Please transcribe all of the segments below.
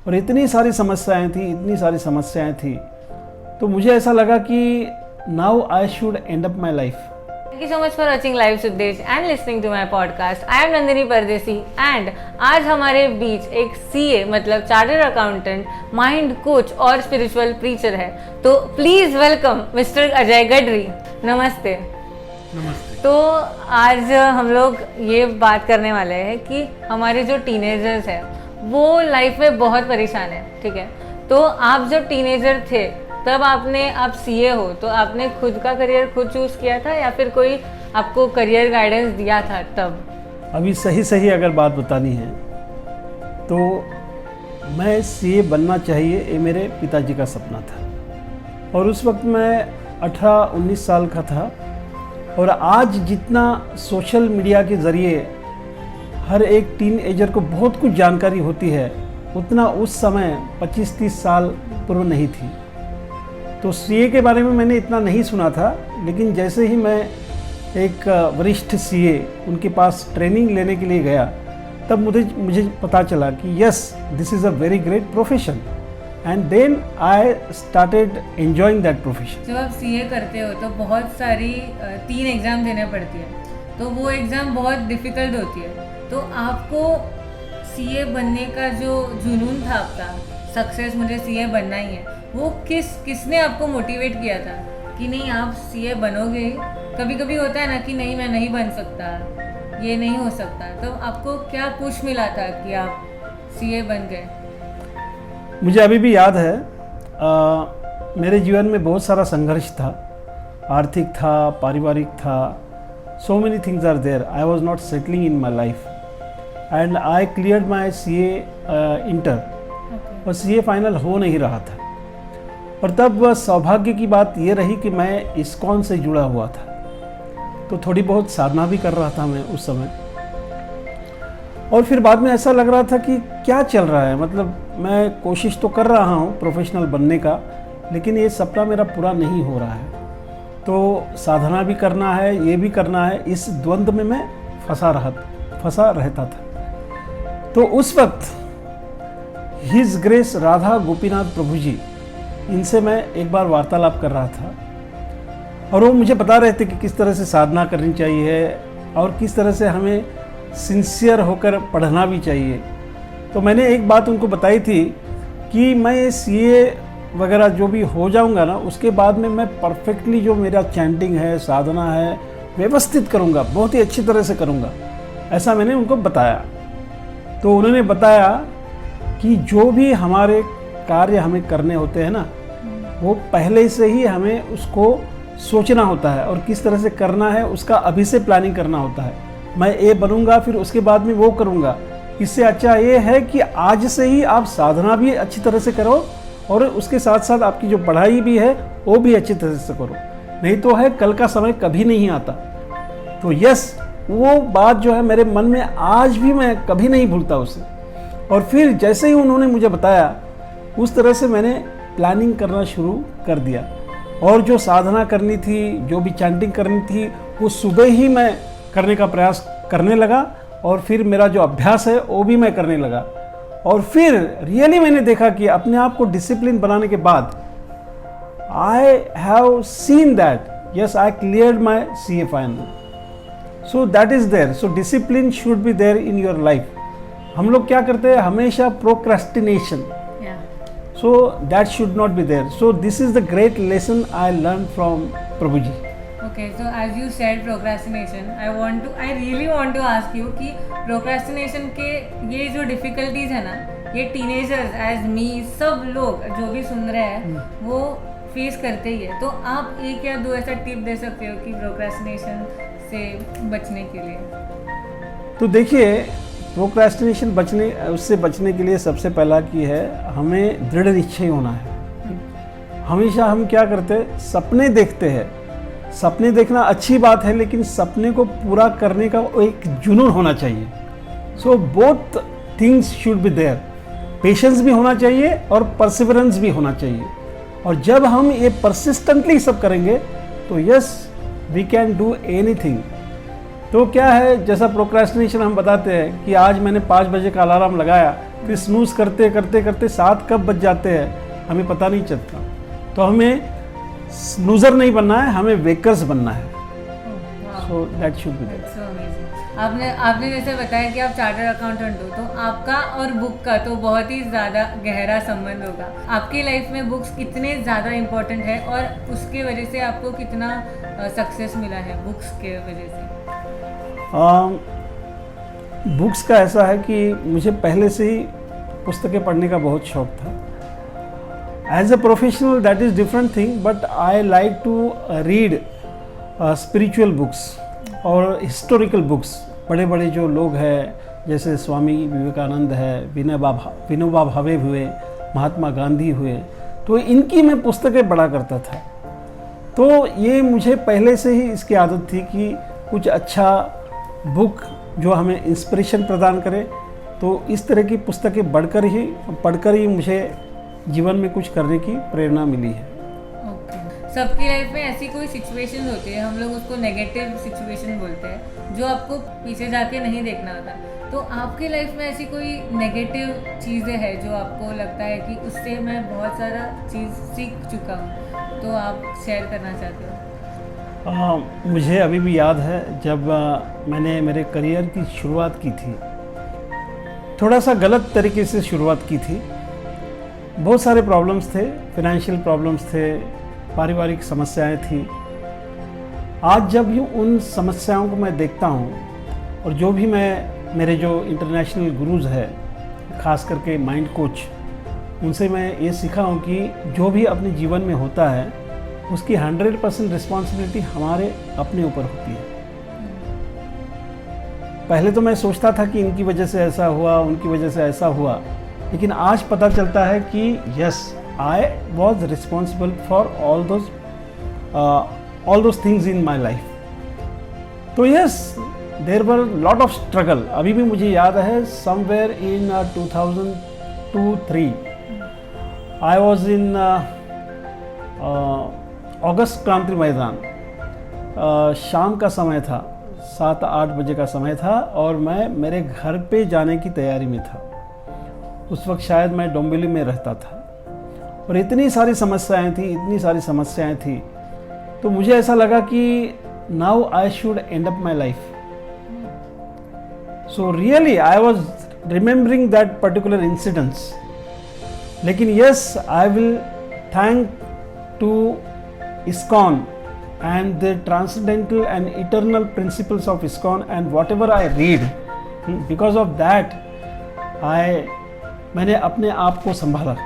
और इतनी सारी समस्याएं थी, तो मुझे ऐसा लगा कि now I should end up my life. Thank you so much for watching Live Sudesh and listening to my podcast. I am Nandini Pardesi and आज हमारे बीच एक CA मतलब चार्टर्ड अकाउंटेंट, माइंड कोच और स्पिरिचुअल प्रीचर है। तो please welcome mister Ajay Gadri. नमस्ते। नमस्ते। तो आज हम लोग ये बात करने वाले हैं कि हमारे जो टीनेजर्स हैं वो लाइफ में बहुत परेशान है, ठीक है। तो आप जब टीनेजर थे तब आप सीए हो, तो आपने खुद का करियर खुद चूज किया था या फिर कोई आपको करियर गाइडेंस दिया था तब? अभी सही अगर बात बतानी है तो मैं सीए बनना चाहिए, ये मेरे पिताजी का सपना था। और उस वक्त मैं 18-19 साल का था। और आज जितना सोशल मीडिया के ज़रिए हर एक टीनएजर को बहुत कुछ जानकारी होती है, उतना उस समय 25-30 साल पूर्व नहीं थी। तो सीए के बारे में मैंने इतना नहीं सुना था, लेकिन जैसे ही मैं एक वरिष्ठ सीए उनके पास ट्रेनिंग लेने के लिए गया, तब मुझे पता चला कि yes, this is a very great profession, and then I started enjoying that profession. जब आप सीए करते हो तो बहुत सारी 3 एग्ज़ाम देने पड़ती है, तो वो एग्ज़ाम बहुत डिफ़िकल्ट होती है। तो आपको सीए बनने का जो जुनून था आपका, सक्सेस मुझे सीए बनना ही है, वो किसने आपको मोटिवेट किया था कि नहीं आप सीए बनोगे? कभी कभी होता है ना कि नहीं मैं नहीं बन सकता, ये नहीं हो सकता, तो आपको क्या पुश मिला था कि आप सीए बन गए? मुझे अभी भी याद है, मेरे जीवन में बहुत सारा संघर्ष था, आर्थिक था, पारिवारिक था, so many things are there. I was not settling in my life and I cleared my CA inter, और CA फाइनल हो नहीं रहा था। और तब सौभाग्य की बात ये रही कि मैं इस्कॉन से जुड़ा हुआ था, तो थोड़ी बहुत साधना भी कर रहा था मैं उस समय। और फिर बाद में ऐसा लग रहा था कि क्या चल रहा है, मतलब मैं कोशिश तो कर रहा हूँ प्रोफेशनल बनने का, लेकिन ये सपना मेरा पूरा नहीं हो रहा है। तो साधना भी करना है, ये भी करना है, इस द्वंद्व में मैं फंसा रहता था। तो उस वक्त हिज ग्रेस राधा गोपीनाथ प्रभु जी, इनसे मैं एक बार वार्तालाप कर रहा था, और वो मुझे बता रहे थे कि किस तरह से साधना करनी चाहिए और किस तरह से हमें सिंसियर होकर पढ़ना भी चाहिए। तो मैंने एक बात उनको बताई थी कि मैं ये सीए वगैरह जो भी हो जाऊंगा ना, उसके बाद में मैं परफेक्टली जो मेरा चैंटिंग है, साधना है, व्यवस्थित करूंगा, बहुत ही अच्छी तरह से करूंगा, ऐसा मैंने उनको बताया। तो उन्होंने बताया कि जो भी हमारे कार्य हमें करने होते हैं ना, वो पहले से ही हमें उसको सोचना होता है और किस तरह से करना है उसका अभी से प्लानिंग करना होता है। मैं ये बनूंगा, फिर उसके बाद में वो करूंगा। इससे अच्छा ये है कि आज से ही आप साधना भी अच्छी तरह से करो और उसके साथ साथ आपकी जो पढ़ाई भी है वो भी अच्छी तरह से करो, नहीं तो है कल का समय कभी नहीं आता। तो यस, वो बात जो है मेरे मन में आज भी मैं कभी नहीं भूलता उसे। और फिर जैसे ही उन्होंने मुझे बताया, उस तरह से मैंने प्लानिंग करना शुरू कर दिया। और जो साधना करनी थी, जो भी चैंटिंग करनी थी, वो सुबह ही मैं करने का प्रयास करने लगा, और फिर मेरा जो अभ्यास है वो भी मैं करने लगा। और फिर रियली मैंने देखा कि अपने आप को डिसिप्लिन बनाने के बाद I have seen that yes, I cleared my CA final. So that is there. So discipline should be there in your life. हम लोग क्या करते हैं हमेशा, procrastination, so that should not be there. So this is the great lesson I learned from Prabhuji. Okay, so as you said procrastination, I really want to ask you कि procrastination के ये जो difficulties है ना, ये teenagers as me, सब लोग जो भी सुन रहे हैं वो फेस करते ही है। तो आप एक या दो ऐसा टिप दे सकते हो कि प्रोक्रेस्टिनेशन से बचने के लिए? तो देखिए, प्रोक्रेस्टिनेशन उससे बचने के लिए सबसे पहला की है, हमें दृढ़ निश्चय होना है। हमेशा हम क्या करते हैं, सपने देखते हैं। सपने देखना अच्छी बात है, लेकिन सपने को पूरा करने का एक जुनून होना चाहिए। So both things should be there. Patience भी होना चाहिए और परसिवरेंस भी होना चाहिए। और जब हम ये परसिस्टेंटली सब करेंगे तो yes, we can do anything. तो क्या है, जैसा प्रोक्रेस्टिनेशन हम बताते हैं कि आज मैंने 5 बजे का अलार्म लगाया, फिर स्नूज करते करते करते 7 कब बज जाते हैं हमें पता नहीं चलता। तो हमें स्नूजर नहीं बनना है, हमें वेकर्स बनना है। So that should be that. So amazing. आपने जैसे बताया कि आप चार्टर्ड अकाउंटेंट हो, तो आपका और बुक का तो बहुत ही ज़्यादा गहरा संबंध होगा। आपकी लाइफ में बुक्स कितने ज़्यादा इम्पोर्टेंट है और उसके वजह से आपको कितना सक्सेस मिला है बुक्स के वजह से? बुक्स का ऐसा है कि मुझे पहले से ही पुस्तकें पढ़ने का बहुत शौक था। As a professional that is different thing, but I like to read spiritual books और हिस्टोरिकल बुक्स। बड़े बड़े जो लोग हैं, जैसे स्वामी विवेकानंद है, विनोबा भावे हुए, महात्मा गांधी हुए, तो इनकी मैं पुस्तकें पढ़ा करता था। तो ये मुझे पहले से ही इसकी आदत थी कि कुछ अच्छा बुक जो हमें इंस्पिरेशन प्रदान करे, तो इस तरह की पुस्तकें पढ़कर ही मुझे जीवन में कुछ करने की प्रेरणा मिली है। सबकी लाइफ में ऐसी कोई सिचुएशन होती है, हम लोग उसको नेगेटिव सिचुएशन बोलते हैं, जो आपको पीछे जाके नहीं देखना होता। तो आपकी लाइफ में ऐसी कोई नेगेटिव चीज़ें हैं जो आपको लगता है कि उससे मैं बहुत सारा चीज़ सीख चुका हूँ, तो आप शेयर करना चाहते हो? मुझे अभी भी याद है जब मैंने मेरे करियर की शुरुआत की थी, थोड़ा सा गलत तरीके से शुरुआत की थी। बहुत सारे प्रॉब्लम्स थे, फाइनेंशियल प्रॉब्लम्स थे, पारिवारिक समस्याएं थी। आज जब यूँ उन समस्याओं को मैं देखता हूँ और जो भी मेरे जो इंटरनेशनल गुरुज है, ख़ास करके माइंड कोच, उनसे मैं ये सीखा हूँ कि जो भी अपने जीवन में होता है उसकी 100% रिस्पॉन्सिबिलिटी हमारे अपने ऊपर होती है। पहले तो मैं सोचता था कि इनकी वजह से ऐसा हुआ, उनकी वजह से ऐसा हुआ, लेकिन आज पता चलता है कि yes, I was responsible for all those things in my life. तो yes, there were lot of struggle. अभी भी मुझे याद है somewhere in 2002-3 I was in अगस्त क्रांति मैदान। शाम का समय था, 7-8 बजे का समय था और मैं मेरे घर पे जाने की तैयारी में था। उस वक्त शायद मैं डोंबिवली में रहता था और इतनी सारी समस्याएं थी, तो मुझे ऐसा लगा कि now I should end up my life. So really I was remembering that particular incidents. लेकिन yes, I will thank to ISKCON and the transcendental and eternal principles of ISKCON and whatever I read, because of that मैंने अपने आप को संभाला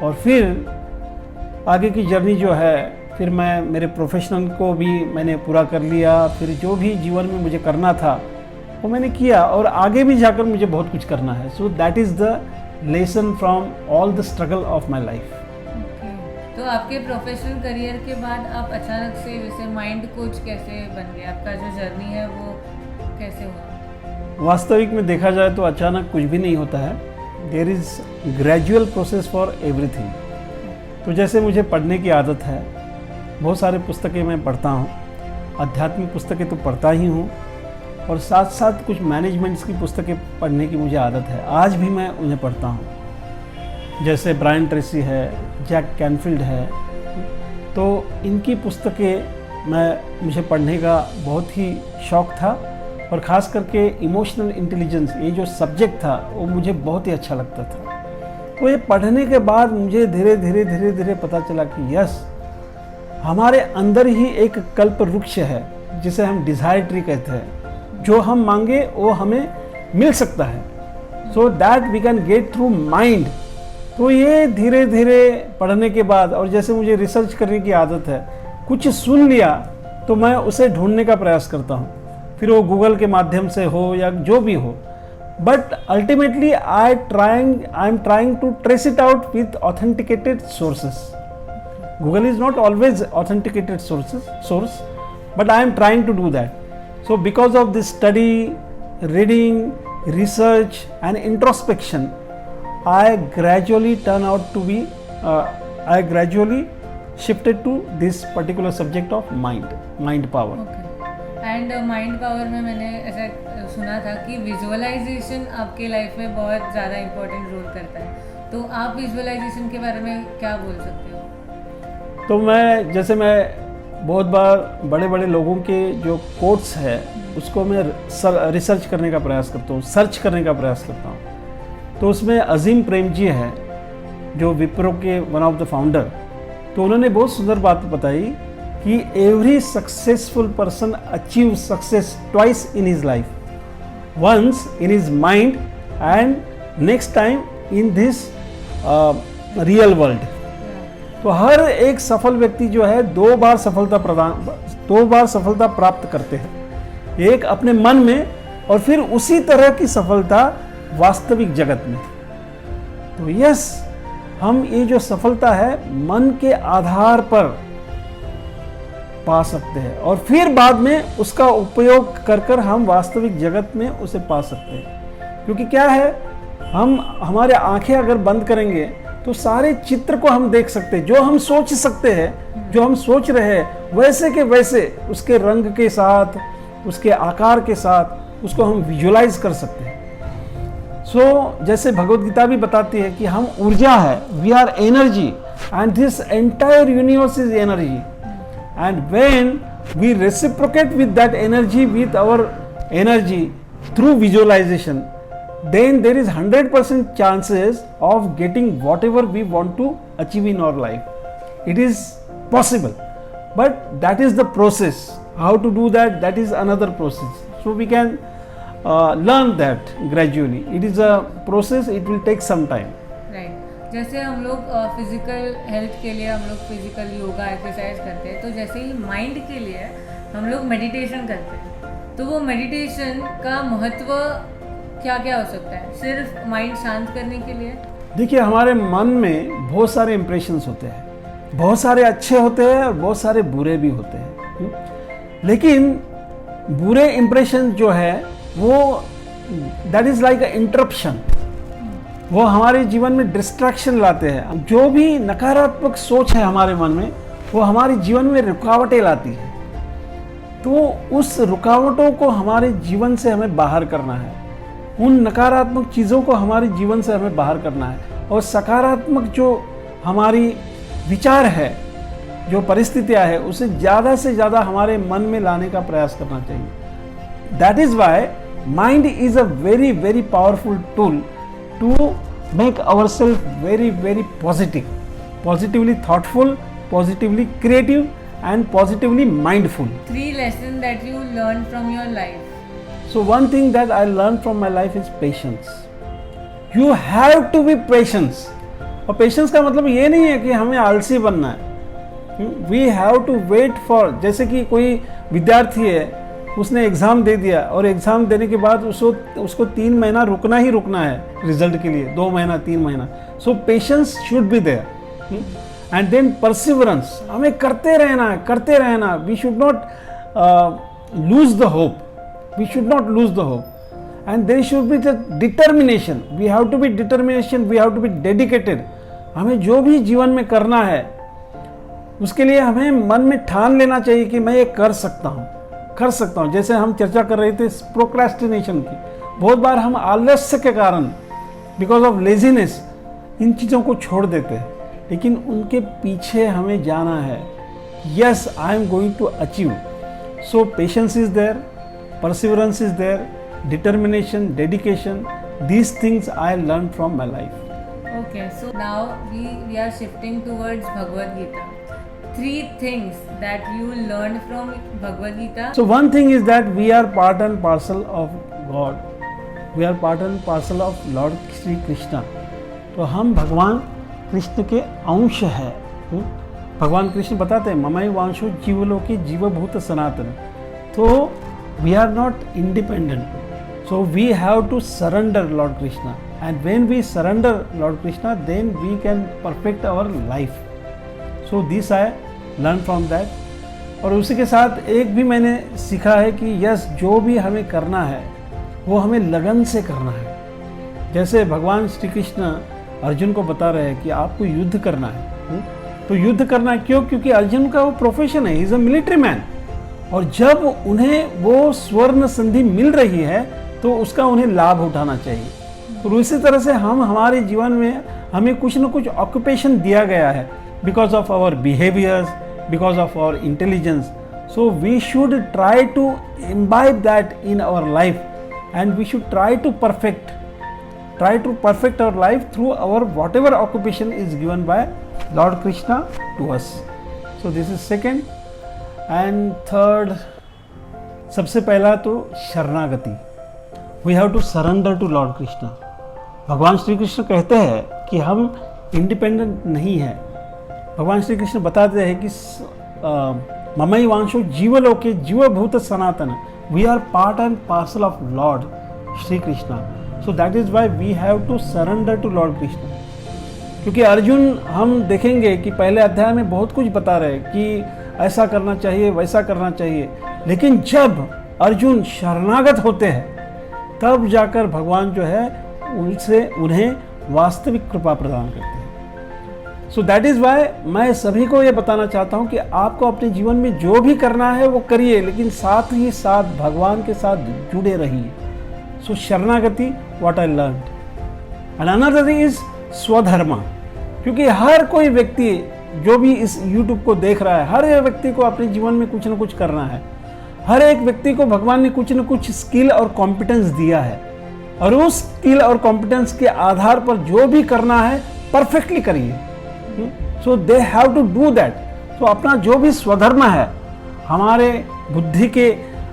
और फिर आगे की जर्नी जो है, फिर मैं मेरे प्रोफेशनल को भी मैंने पूरा कर लिया। फिर जो भी जीवन में मुझे करना था वो मैंने किया और आगे भी जाकर मुझे बहुत कुछ करना है। So that is the lesson from all the struggle of my life. तो आपके प्रोफेशनल करियर के बाद आप अचानक से जैसे माइंड कोच कैसे बन गए? आपका जो जर्नी है वो कैसे हुआ? वास्तविक में देखा जाए तो अचानक कुछ भी नहीं होता है। There is gradual process for everything. तो जैसे मुझे पढ़ने की आदत है, बहुत सारे पुस्तकें मैं पढ़ता हूँ, आध्यात्मिक पुस्तकें तो पढ़ता ही हूँ और साथ साथ कुछ मैनेजमेंट्स की पुस्तकें पढ़ने की मुझे आदत है। आज भी मैं उन्हें पढ़ता हूँ, जैसे ब्रायन ट्रेसी है, जैक कैनफील्ड है। तो इनकी पुस्तकें मुझे पढ़ने का बहुत ही शौक़ था और ख़ास करके इमोशनल इंटेलिजेंस, ये जो सब्जेक्ट था वो मुझे बहुत ही अच्छा लगता था। तो ये पढ़ने के बाद मुझे धीरे धीरे पता चला कि यस, हमारे अंदर ही एक कल्प वृक्ष है जिसे हम डिज़ायर ट्री कहते हैं। जो हम मांगे वो हमें मिल सकता है, so that we can get through mind. तो ये धीरे धीरे पढ़ने के बाद, और जैसे मुझे रिसर्च करने की आदत है, कुछ सुन लिया तो मैं उसे ढूंढने का प्रयास करता हूँ, फिर वो गूगल के माध्यम से हो या जो भी हो। But ultimately I am trying to trace it out with authenticated sources. Google is not always authenticated source, but I am trying to do that. So because of this study, reading, research and introspection, I gradually shifted to this particular subject of mind power. Okay. And mind power में मैंने ऐसा सुना था कि visualisation आपके life में बहुत ज़्यादा इम्पोर्टेंट रोल करता है, तो आप विजुअलाइजेशन के बारे में क्या बोल सकते हो? तो मैं बहुत बार बड़े बड़े लोगों के जो कोट्स है उसको मैं रिसर्च करने का प्रयास करता हूँ, सर्च करने का प्रयास करता हूँ। तो उसमें अजीम प्रेमजी है जो विप्रो के वन ऑफ द फाउंडर, तो उन्होंने बहुत सुंदर बात बताई कि every successful person achieve success twice in his life, once in his mind and next time in this real world. तो हर एक सफल व्यक्ति जो है दो बार सफलता प्राप्त करते हैं, एक अपने मन में और फिर उसी तरह की सफलता वास्तविक जगत में। तो यस, हम ये जो सफलता है मन के आधार पर पा सकते हैं और फिर बाद में उसका उपयोग कर हम वास्तविक जगत में उसे पा सकते हैं। क्योंकि क्या है, हमारे आंखें अगर बंद करेंगे तो सारे चित्र को हम देख सकते हैं, जो हम सोच सकते हैं, जो हम सोच रहे हैं वैसे के वैसे उसके रंग के साथ, उसके आकार के साथ उसको हम विजुअलाइज कर सकते हैं। जैसे भगवत गीता भी बताती है कि हम ऊर्जा है, we are energy and this entire universe is energy, and when we reciprocate with that energy with our energy through visualisation, then there is 100% chances of getting whatever we want to achieve in our life. It is possible, but that is the process. How to do that, that is another process. So we can learn that gradually. It is a process, it will take some time. Right. जैसे हम लोग physical health के लिए हम लोग physical yoga exercise करते हैं, तो जैसे ही माइंड के लिए हम लोग मेडिटेशन करते हैं, तो वो मेडिटेशन का महत्व क्या क्या हो सकता है सिर्फ माइंड शांत करने के लिए? देखिए, हमारे मन में बहुत सारे इम्प्रेशंस होते हैं, बहुत सारे अच्छे होते हैं और बहुत सारे बुरे भी होते हैं। लेकिन बुरे इम्प्रेशन जो है वो that is like a interruption, वो हमारे जीवन में डिस्ट्रैक्शन लाते हैं। जो भी नकारात्मक सोच है हमारे मन में वो हमारे जीवन में रुकावटें लाती है। तो उस रुकावटों को हमारे जीवन से हमें बाहर करना है, उन नकारात्मक चीज़ों को हमारे जीवन से हमें बाहर करना है और सकारात्मक जो हमारी विचार है, जो परिस्थितियाँ है, उसे ज़्यादा से ज़्यादा हमारे मन में लाने का प्रयास करना चाहिए। That is why mind is a very very powerful tool to make our self very very positively thoughtful, positively creative and positively mindful. 3 lessons that you learned from your life. So one thing that I learned from my life is patience. You have to be patience. और patience का मतलब ये नहीं है कि हमें आलसी बनना है। We have to wait for, जैसे कि कोई विद्यार्थी है, उसने एग्ज़ाम दे दिया और एग्ज़ाम देने के बाद उसको 3 महीना रुकना ही रुकना है रिजल्ट के लिए, 2 महीना 3 महीना। So patience should be there. And then perseverance, हमें करते रहना। We should not lose the hope. We should not lose the hope, and there should be the determination. We have to be determination. We have to be dedicated. हमें जो भी जीवन में करना है उसके लिए हमें मन में ठान लेना चाहिए कि मैं ये कर सकता हूँ। जैसे हम चर्चा कर रहे थे प्रोक्रेस्टिनेशन की, बहुत बार हम आलस्य के कारण, बिकॉज ऑफ लेजीनेस, इन चीज़ों को छोड़ देते हैं, लेकिन उनके पीछे हमें जाना है। Yes, I am going to achieve. So patience is there, perseverance is there, determination, dedication. These things I learned from my life. Okay, so now we are shifting towards Bhagavad Gita. 3 things that you learned from Bhagavad Gita. So one thing is that we are part and parcel of God. We are part and parcel of Lord Shri Krishna. तो हम भगवान कृष्ण के अंश है। भगवान कृष्ण बताते हैं ममई वांशो जीवलोकी जीवभूत सनातन। तो we are not independent, so we have to surrender Lord Krishna, and when we surrender Lord Krishna, then we can perfect our life. So this I learned from that. और उसी के साथ एक भी मैंने सीखा है कि यस, जो भी हमें करना है वो हमें लगन से करना है। जैसे भगवान श्री कृष्ण अर्जुन को बता रहे हैं कि आपको युद्ध करना है। तो युद्ध करना क्यों? क्योंकि अर्जुन का वो प्रोफेशन है, he is a military man. और जब उन्हें वो स्वर्ण संधि मिल रही है तो उसका उन्हें लाभ उठाना चाहिए। और उसी तरह से हम हमारे जीवन में हमें कुछ न कुछ ऑक्यूपेशन दिया गया है because of our behaviours, because of our intelligence. So we should try to imbibe that in our life, and we should try to perfect our life through our whatever occupation is given by Lord Krishna to us. So this is second. And third, सबसे पहला तो शरणागति। We have to surrender to Lord Krishna. भगवान श्री कृष्ण कहते हैं कि हम independent नहीं हैं। भगवान श्री कृष्ण बताते हैं कि ममई वांशो जीवलोके जीवभूत सनातन, we are part and parcel of Lord Shri Krishna. So that is why we have to surrender to Lord Krishna. क्योंकि अर्जुन, हम देखेंगे कि पहले अध्याय में बहुत कुछ बता रहे कि ऐसा करना चाहिए, वैसा करना चाहिए, लेकिन जब अर्जुन शरणागत होते हैं तब जाकर भगवान जो है उनसे उन्हें वास्तविक कृपा प्रदान करते हैं। सो दैट इज़ वाई मैं सभी को ये बताना चाहता हूँ कि आपको अपने जीवन में जो भी करना है वो करिए, लेकिन साथ ही साथ भगवान के साथ जुड़े रहिए। सो शरणागति, what I learn. And another is स्वधर्म। क्योंकि हर कोई व्यक्ति जो भी इस यूट्यूब को देख रहा है, हर एक व्यक्ति को अपने जीवन में कुछ ना कुछ करना है। हर एक व्यक्ति को भगवान ने कुछ न कुछ स्किल और कॉम्पिटेंस दिया है, और उस स्किल और कॉम्पिटेंस के आधार पर जो भी करना है परफेक्टली करिए। So they have to do that. तो अपना जो भी स्वधर्म है, हमारे बुद्धि के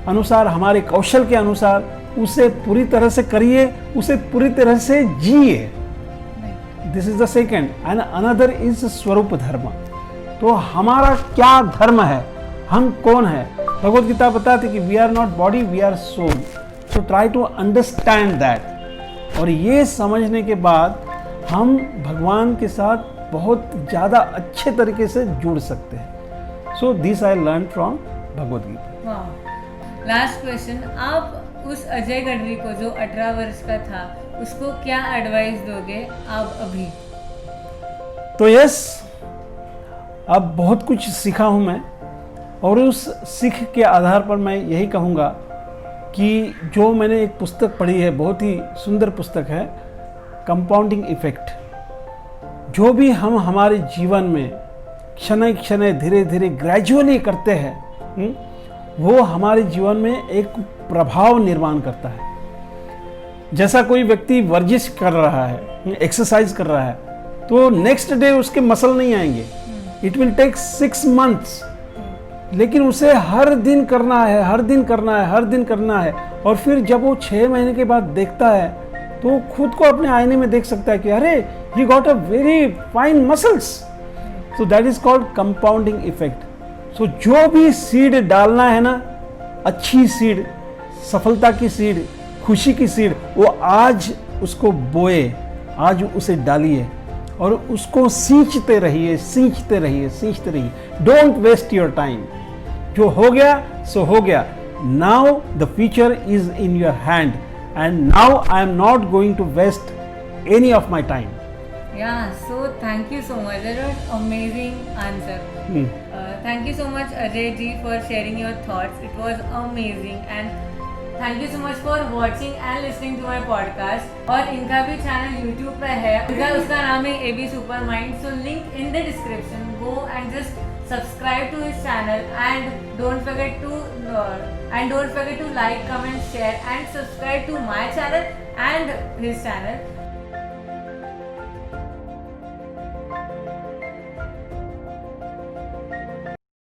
अनुसार, हमारे कौशल के अनुसार, उसे पूरी तरह से करिए, उसे पूरी तरह से जिए। This is the second. And another is स्वरूप धर्म। तो हमारा क्या धर्म है, हम कौन है। भगवद गीता बताती कि we are not body, we are soul. So try to understand that. और ये समझने के बाद हम भगवान के साथ बहुत ज़्यादा अच्छे तरीके से जुड़ सकते हैं। So this I learn from Bhagavad Gita. Last question, आप उस अजय गढ़वी को जो 18 वर्ष का था, उसको क्या एडवाइस दोगे आप अभी? तो यस, अब बहुत कुछ सीखा हूँ मैं, और उस सीख के आधार पर मैं यही कहूँगा कि जो मैंने एक पुस्तक पढ़ी है, बहुत ही सुंदर पुस्तक है, कंपाउंडिंग इफेक्ट। जो भी हम हमारे जीवन में क्षण क्षण धीरे धीरे ग्रेजुअली करते हैं, वो हमारे जीवन में एक प्रभाव निर्माण करता है। जैसा कोई व्यक्ति वर्जिश कर रहा है, एक्सरसाइज कर रहा है, तो नेक्स्ट डे उसके मसल नहीं आएंगे। इट विल टेक 6 months, लेकिन उसे हर दिन करना है, हर दिन करना है, हर दिन करना है। और फिर जब वो 6 महीने के बाद देखता है तो खुद को अपने आईने में देख सकता है कि अरे, he got a very fine muscles. So that is called compounding effect. So जो भी सीड डालना है ना, अच्छी सीड, सफलता की सीड, खुशी की सीड, वो आज उसको बोए, आज उसे डालिए और उसको सींचते रहिए, सींचते रहिए, सींचते रहिए। Don't waste your time. जो हो गया सो हो गया। Now the future is in your hand, and now I am not going to waste any of my time. Yeah, so thank you so much. That was amazing answer. Thank you so much Ajay ji for sharing your thoughts. It was amazing, and thank you so much for watching and listening to my podcast. और इनका भी channel YouTube पे है, उसका नाम है AB Super Mind. So link in the description. Go and just subscribe to his channel, and don't forget to like, comment, share, and subscribe to my channel and his channel.